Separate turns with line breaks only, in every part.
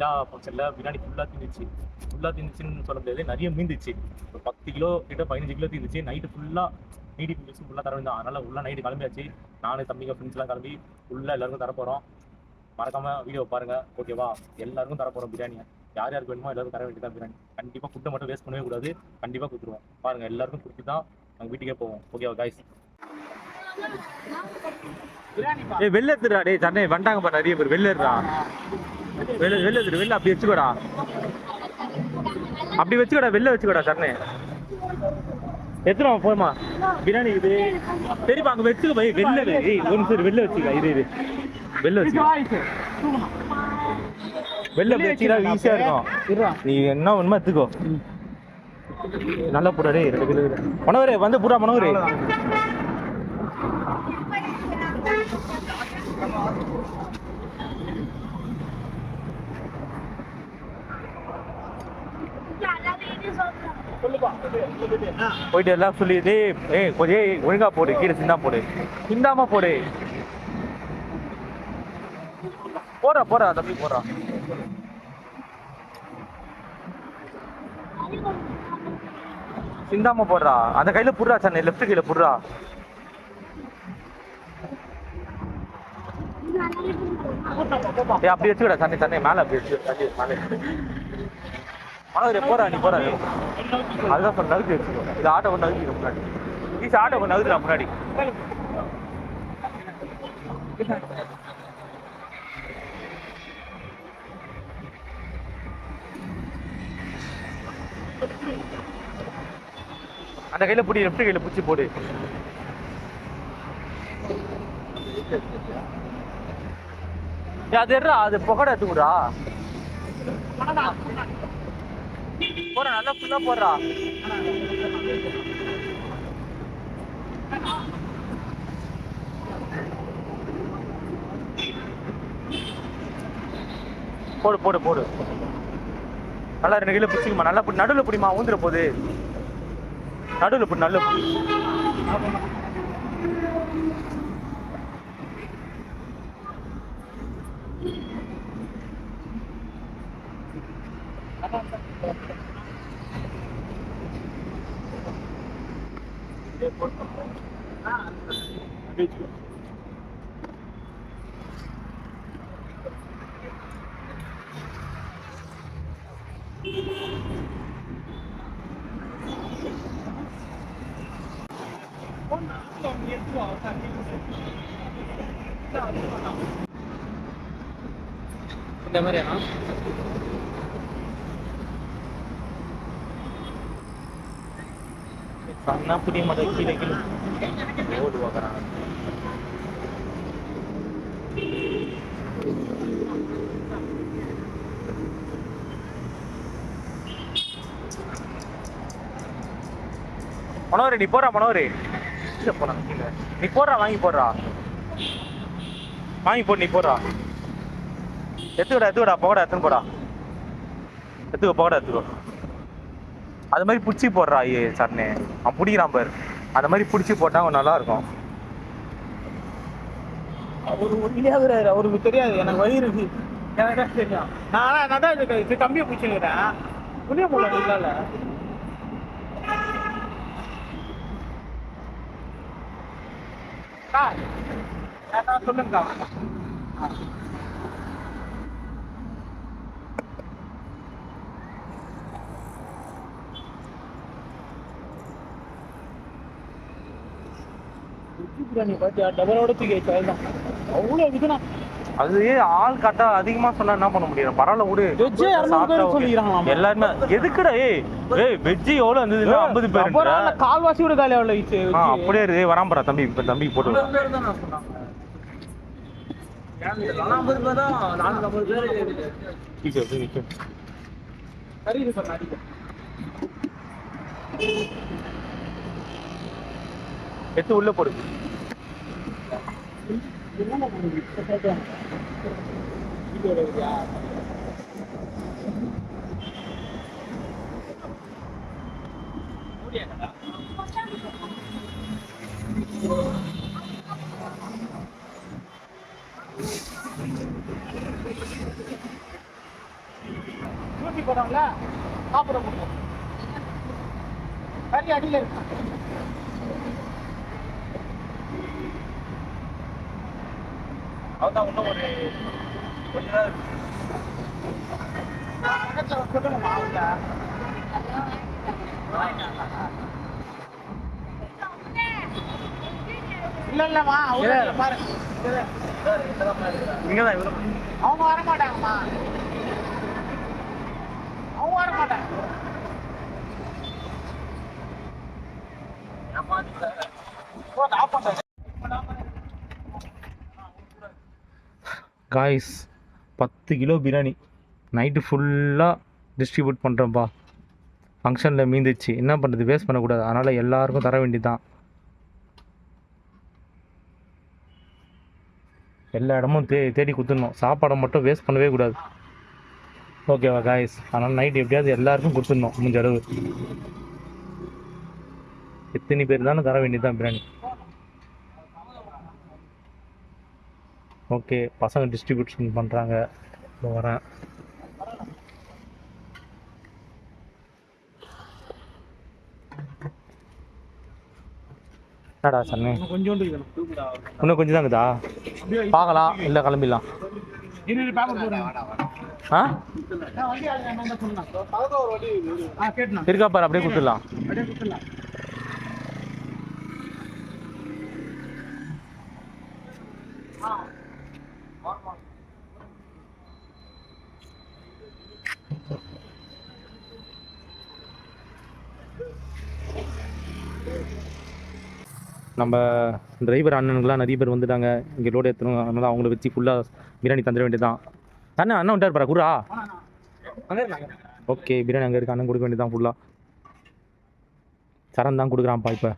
நிலா ஃபங்க்ஷனில் பிரியாணி ஃபுல்லாக தின்னுச்சுன்னு சொல்ல முடியாது, நிறைய மீந்துச்சு. ஒரு 10 கிலோ கிட்ட 15 கிலோ தீர்ந்துச்சு. நைட்டு ஃபுல்லாக நீடி ஃபுல்ஸ் ஃபுல்லாக தர வேண்டாம். அதனால் ஃபுல்லாக நைட்டு கிளம்பியாச்சு. நானும் தம்பிங்க ஃப்ரெண்ட்ஸ்லாம் கிளம்பி ஃபுல்லாக எல்லாருக்கும் தரப்போகிறோம். மறக்காமல் வீடியோ பாருங்கள், ஓகேவா? எல்லாருக்கும் தரப்போகிறோம் பிரியாணியை. யார் யாருக்கு வேணுமோ எல்லாருக்கும் தர வேண்டியதான் பிரியாணி. கண்டிப்பாக ஃபுட்டை மட்டும் வேஸ்ட் பண்ணவே கூடாது. கண்டிப்பாக கொடுத்துருவோம். பாருங்கள், எல்லாருக்கும் கொடுத்து தான் நாங்கள் வீட்டுக்கே போவோம். ஓகேவா காய்ஸ்? வெளில எடுத்துடா. டே சென்னை வந்துட்டாங்க பா நிறைய பேர். வெளில எடுறா, வெளில எடுத்துடு. வெளில அப்படி வச்சுக்கோடா, அப்படி வச்சுக்கோடா, வெளில வச்சுக்கோடா. சென்னை எத்தனை போமா பிரியாணி இது சரிப்பா, அங்கே வச்சுக்க போய் வெளில. ஒரு நிமிஷம் வெளில வச்சுக்க. இது வெளில வச்சுக்க. வெளில அப்படி வச்சுக்கிட்டா ஈஸியாக இருக்கும். நீ என்ன ஒன்றுமா எடுத்துக்கோ. நல்லா போடாடே. 2 கிலோ மனோகரே வந்து பூரா. மனோகரே போயிட்டு எல்லாம் சொல்லிட்டு கொஞ்சம் ஒழுங்கா போடு. கீழே சிந்தா போடு, சிந்தாம போடு. போறா தம்பி போறா. சிந்தாம போடுறா. அந்த கையில புடுறா சென்னை, லெஃப்ட் கையில புடுறா. அப்படி வச்சுக்கடா தண்ணி மேல அப்படி வச்சு மேலே. மனோகரே போறா, நீ போறா. அதுதான் கொஞ்சம் நகுத்தி வச்சுக்கோ. இது ஆட்டோ கொஞ்சம் நகுத்திடும் முன்னாடி. ஈஸி ஆட்டோ கொஞ்சம் நகுத்துடா முன்னாடி. அந்த கையில பிடி, லெஃப்ட் கையில பிடிச்சி போடு. அது எடுறா, அது புகடை எடுத்துக்கூடா. போற நல்லா ஃபுல்லா போடுறா. போடு. நல்லா 2 கிலோ பிடிச்சிக்குமா. நல்லா பிடி, நடுவில் பிடிமா. ஊந்துட போகுது. நடுவில் பிடி, நல்ல பிடி. இந்த மாதிரியா சன்னா புரிய மாட்டேன். கீழே ஓடு வாங்குறாங்க. மனோகரே நீ போறா. மனோகரே போறா, நீ போடுறா. வாங்கி போடுறா. வாங்கி போடு. நீ போடுறா. எடுத்துக்கடா. போகடா எடுத்துன்னு போடா. போகடா எடுத்துக்கோ. அது மாதிரி பிடிச்சி போடுறா. சரணே அவன் பிடிக்கிறான் பாரு. அந்த மாதிரி பிடிச்சி போட்டா அவன் நல்லா இருக்கும். அவருக்கு தெரியாது, எனக்கு வழி இருக்கு. எனக்கு தெரியும். நான் தான் கம்பியை பிடிச்சிருக்கிறேன். புளிய போல இல்ல. சொல்லுங்க. பிரியாணி பாத்தியா, டபுளோட தூக்கி வச்சா அவ்வளோ இதுனா. அது ஆள் கட்டா அதிகமா சொன்னா என்ன பண்ண முடியும்? பரவாயில்ல விடு. வெஜ்ஜே 200 பேர் சொல்லிக்கிறாங்க எல்லாருமே. எதுக்குடா? வெஜ்ஜி எவ்வளவு இருந்தது? 50 பேர். கால்வாசி விட காலி எவ்வளவு ஆயிடுச்சு? அப்படியே இருக்கு. வராம்பரா தம்பி. இப்ப தம்பி போட்டு 50 பேர் தான் சொன்னாங்க. 50 பேர் தான். 450 பேர். நிக்கும் சரி இது சொன்னா அடிக்க. எடுத்து உள்ள போடு.
ஊசி போடுறோம்ல சாப்பிட முடியும். கறி அடியில் இருக்கு.
அதான் இன்னும் ஒரு கொஞ்ச நேரம்
சொல்லுங்கம்மா அவங்க இல்லைம்மா அவங்க பாருங்க.
இங்கதான் இவ்வளோ
அவங்க வர மாட்டாங்கம்மா. அவங்க வர மாட்டாங்க.
காய்ஸ் 10 கிலோ பிரியாணி நைட்டு ஃபுல்லாக டிஸ்ட்ரிபியூட் பண்ணுறேன்ப்பா. ஃபங்க்ஷனில் மீந்துச்சு, என்ன பண்ணுறது, வேஸ்ட் பண்ணக்கூடாது, அதனால் எல்லாருக்கும் தர வேண்டியதுதான். எல்லா இடமும் தேடி கொடுத்துடணும், சாப்பாடை மட்டும் வேஸ்ட் பண்ணவே கூடாது. ஓகேவா காய்ஸ்? அதனால் நைட் எப்படியாவது எல்லாருக்கும் கொடுத்துடணும் முடிஞ்ச அளவு. எத்தனை பேர் தானே தர வேண்டியதுதான் பிரியாணி. ஓகே, பசங்க டிஸ்ட்ரிபியூஷன் பண்ணுறாங்க, வரேன். என்னடா சன்னு
கொஞ்சோண்டு
இன்னும் கொஞ்சம் தான் இருக்குதா? பார்க்கலாம், இல்லை கிளம்பிடலாம். ஆ இருக்கா பாரு, அப்படியே கொடுத்துடலாம். நம்ம டிரைவர் அண்ணனுக்குலாம் நிறைய பேர் வந்துட்டாங்க, இங்கே லோடு ஏற்றணும், அதனால அவங்கள வச்சு ஃபுல்லாக பிரியாணி தந்துட வேண்டியதான். அண்ணா அண்ணன் வந்துட்டார் பாரு, குரா. ஓகே, பிரியாணி அங்கே இருக்கு, அண்ணன் கொடுக்க வேண்டியதான் ஃபுல்லாக. சரண் தான் கொடுக்குறான்ப்பா இப்போ.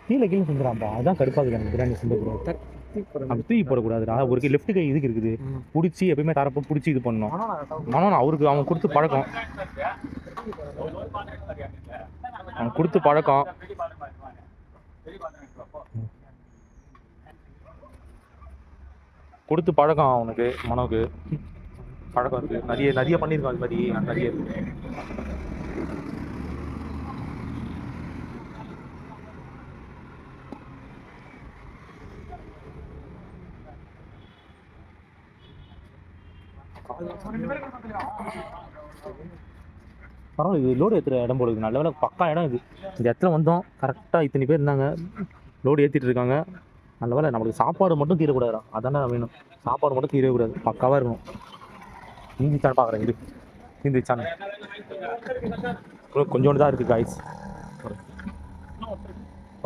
கீழே செஞ்சுறான்ப்பா, அதான் கடுப்பாகுது எனக்கு பிரியாணி செஞ்சு. அப்படி தூக்கி போடக்கூடாதுடா. ஒரு லெஃப்ட் கை இதுக்கு இருக்குது, பிடிச்சி எப்பயுமே தரப்போ பிடிச்சி இது பண்ணணும். ஆனால் அவருக்கு அவன் கொடுத்து பழக்கம், அவன் கொடுத்து பழக்கம். கொடுத்து பழக்கம் அவனுக்கு, மனோக்கு பழக்கம் இருக்குது. நிறைய பண்ணியிருக்கான் அது மாதிரி, நிறைய பரவாயில்ல. இது லோடு ஏற்றுற இடம் போல இருக்குது, நல்ல வேலை பக்கா இடம் இது. இந்த இடத்துல வந்தோம், கரெக்டாக இத்தனை பேர் இருந்தாங்க, லோடு ஏற்றிட்டு இருக்காங்க. நல்ல வேலை, நம்மளுக்கு சாப்பாடு மட்டும் தீரக்கூடாதா, அதானே வேணும். சாப்பாடு மட்டும் தீரவே கூடாது, பக்காவாக இருக்கணும். நீந்திச்சான்னு பார்க்குறேன், இது நீந்திச்சான்னு கொஞ்சோண்டு தான் இருக்குது காய்ஸ்.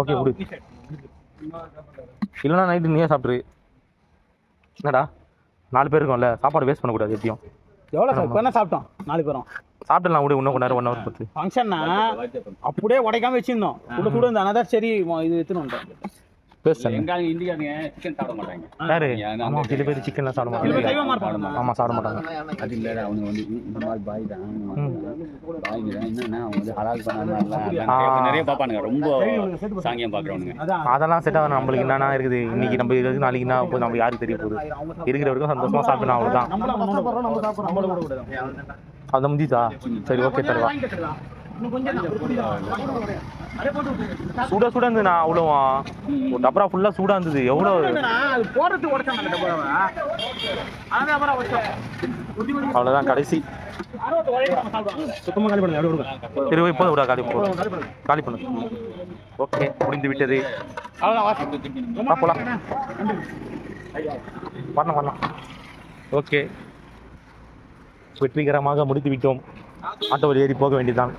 ஓகே விடு, இல்லைனா நைட்டு நீயே சாப்பிட்ரு. என்னடா 4 பேர் இருக்கோம்ல, சாப்பாடு வேஸ்ட் பண்ணக்கூடாது எப்படியும்.
எவ்வளோ சார் இப்போ என்ன சாப்பிட்டோம்? 4 பேரும்
சாப்பிடலாம் விடு, இன்னும் கொஞ்ச நேரம் 1 ஹவர் பத்து.
ஃபங்க்ஷன்னா அப்படியே உடைக்காம வச்சிருந்தோம், கூட கூட இந்த அனதர் சரி இது எடுத்துன்னு வந்துட்டோம்.
இந்தியாங்க சிக்கன் சாப்பிட மாட்டாங்க.
யாரு? ஆமா, சில பேர் சிக்கன்லாம் சாப்பிட மாட்டாங்க. ஆமா, சாப்பிட மாட்டாங்க.
அது இல்ல, அவங்க வந்து இந்த மாதிரி பாய் தான், பாய்ங்க தான். என்னன்னா அவங்க வந்து ஹலால் பண்ணாம நிறைய பாப்பானுங்க, ரொம்ப சாங்கியம் பாக்குறவனுங்க.
அதெல்லாம் செட் ஆகும். நம்மளுக்கு என்னன்னா இருக்குது, இன்னைக்கு நம்ம இருக்கு, நாளைக்கு என்ன போகுது நம்ம யாருக்கு தெரிய போகுது. இருக்கிற வரைக்கும் சந்தோஷமா சாப்பிடணும், அவ்வளவுதான். அதை முடிஞ்சுதா? சரி, ஓகே தருவா. சுட இருந்ததுண்ணா, அவ்வளோவா ஒரு டபரா ஃபுல்லா சூடா இருந்தது. எவ்வளோ அவ்வளோதான் கடைசி. சுத்தமாக காலி பண்ணுங்க, சரி இப்போ விடா, காலி பண்ணு. ஓகே, முடிந்து விட்டது. போலாம், வரலாம். ஓகே, வெற்றிகரமாக முடித்து விட்டோம். ஆட்டோவில் ஏறி போக வேண்டியதுதான்.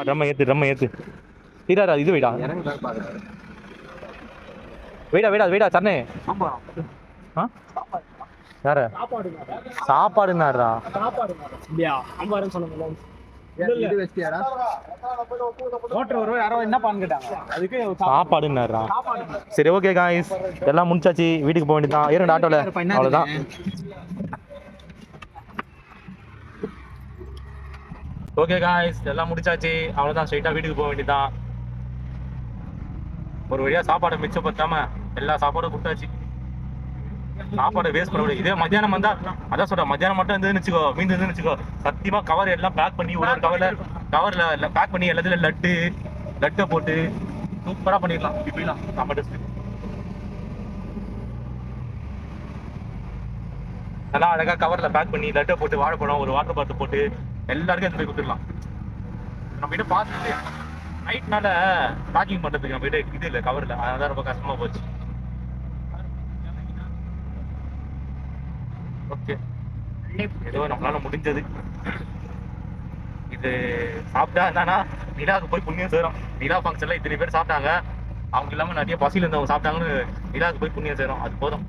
ரம்ம ஏத்து தீராரா, இது வைடா சரணே. யார சாப்பாடுனாரா? சாப்பாடுனாரா? சரி, ஓகே காய்ஸ், எல்லாம் முடிச்சாச்சு, வீட்டுக்கு போக வேண்டியதுதான். ஏறண்டா ஆட்டோல, அவ்வளோதான். ஓகே காய்ஸ், எல்லாம் முடிச்சாச்சு, அவ்வளோதான். ஸ்ட்ரைட்டாக வீட்டுக்கு போக வேண்டியதான். ஒரு வழியாக சாப்பாடை மிச்சப்படுத்தாம எல்லா சாப்பாடும் கொடுத்தாச்சு. சாப்பாடு வேஸ்ட் பண்ண முடியாது. இதே மத்தியானம் வந்தா அதான் சொல்றேன், மத்தியானம் மட்டும் இருந்துன்னு வச்சுக்கோ, மீந்து இருந்துன்னு வச்சுக்கோ, சத்தியமா கவர் எல்லாம் பேக் பண்ணி ஒரு கவர்ல பேக் பண்ணி எல்லாத்துலயும் லட்டை போட்டு சூப்பரா பண்ணிடலாம். இப்படிலாம் சாப்பாடு நல்லா அழகா கவர்ல பேக் பண்ணி லட்டை போட்டு வாழைப்பழம் ஒரு வாட்டர் பாட்டில் போட்டு எல்லாருக்கும் எடுத்து போய் கொடுத்துடலாம். நம்ம கிட்ட பார்த்துட்டு நைட்னால பேக்கிங் பண்றதுக்கு நம்ம கிட்ட இது இல்லை கவர்ல, அதனால ரொம்ப கஷ்டமா போச்சு. ஓகே, ஏதோ நம்மளால முடிஞ்சது. இது சாப்பிட்டா என்னன்னா நிலாவுக்கு போய் புண்ணியம் சேரும். நிலா ஃபங்க்ஷன்ல இத்தனை பேர் சாப்பிட்டாங்க, அவங்க இல்லாம நிறைய பசியில இருந்தவங்க சாப்பிட்டாங்கன்னு நிலாவுக்கு போய் புண்ணியம் சேரும். அது போதும்.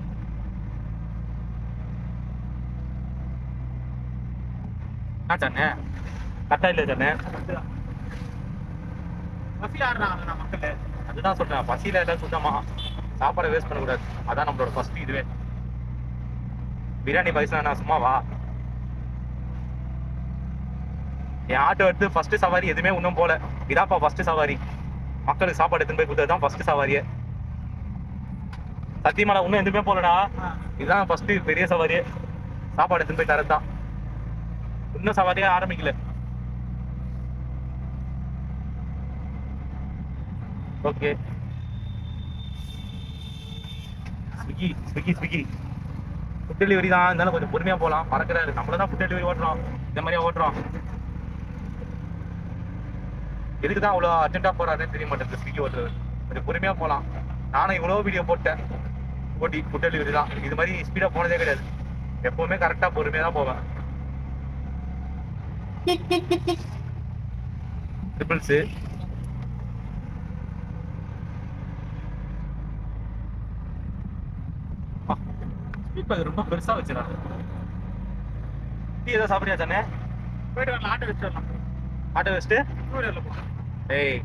என்ன சொன்ன கரெக்டா இல்லை சொன்ன பசியில ஆடுறாங்க மக்கள். அதுதான் சொல்றேன், பசியில எல்லாம் சுத்தமா சாப்பாடை வேஸ்ட் பண்ணக்கூடாது. அதான் நம்மளோட ஃபர்ஸ்ட் இதுவே. பிரியாணி பைசா நான் சும்மாவா? என் ஆட்டோ எடுத்து ஃபர்ஸ்ட் சவாரி எதுவுமே இன்னும் போல. இதாப்பா ஃபர்ஸ்ட் சவாரி. மக்களுக்கு சாப்பாடு எடுத்துன்னு போய் கொடுத்தது தான் ஃபர்ஸ்ட் சவாரியே. சத்தியமாடா இன்னும் எதுவுமே போலடா. இதுதான் ஃபர்ஸ்ட் பெரிய சவாரியே. சாப்பாடு எடுத்துன்னு போய் தரதான். இன்னும் சவாரியே ஆரம்பிக்கல. ஓகே, ஸ்விக்கி ஃபுட் டெலிவரி தான் இருந்தாலும் கொஞ்சம் பொறுமையா போகலாம். பறக்கிறாரு, நம்மள தான் ஃபுட் டெலிவரி ஓட்டுறோம், இந்த மாதிரியா ஓட்டுறோம். எதுக்கு தான் அவ்வளோ அர்ஜென்ட்டாக போறாருன்னு தெரிய மாட்டேங்குது. ஸ்விக்கி ஓட்டுறது கொஞ்சம் பொறுமையா போகலாம். நானும் இவ்வளோ வீடியோ போட்டேன் ஓட்டி ஃபுட் டெலிவரி தான். இது மாதிரி ஸ்பீடாக போனதே கிடையாது. எப்பவுமே கரெக்டாக பொறுமையாக தான் போவேன். ட்ரிபிள்ஸு ரொம்ப பெருசா வச்சிடறாங்க. டீ ஏதோ சாப்பிடியா தானே? போயிட்டு வரலாம், ஆட்டோ வச்சிடலாம். ஆட்டோ வச்சுட்டு ஏய்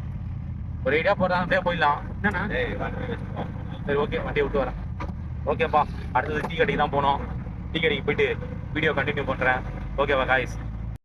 ஒரு ஐடியா போடுறாங்க, அப்படியே போயிடலாம். சரி ஓகே, வண்டியை விட்டு வரேன். ஓகேப்பா, அடுத்தது டீ கடைக்கு தான் போனோம். டீ கடைக்கு போயிட்டு வீடியோ கண்டினியூ பண்றேன். ஓகேவா காய்ஸ்?